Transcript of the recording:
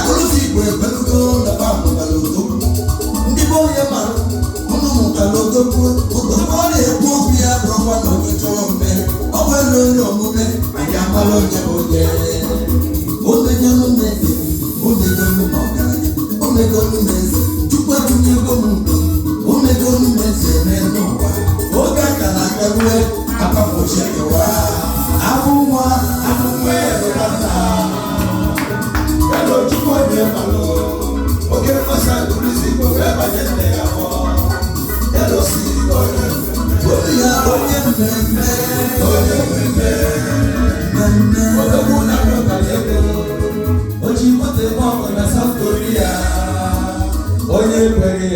Akụrụsi Igbo ekwelugo na bamụtara odogwu ndị be onye mara ụnụ mụtara odogwu ọ na-ekwu okwu ya bụrụkwa na onye chọrọ mme ọ bụ elu onye omume anyị amara onye bụ onye omegolu mmezi omegolu ma ọgaranya omegolu mmezi chukwu ebunyego m udo omegolu mmezi eme n'ụwa oge aka na aka rue akapụchi ekewa abụ nwa erụrata elo chukwu obi malụ oge mmasị akụrụzi Igbo wee banye nne ya ọ elo si onye mmemme odogwu na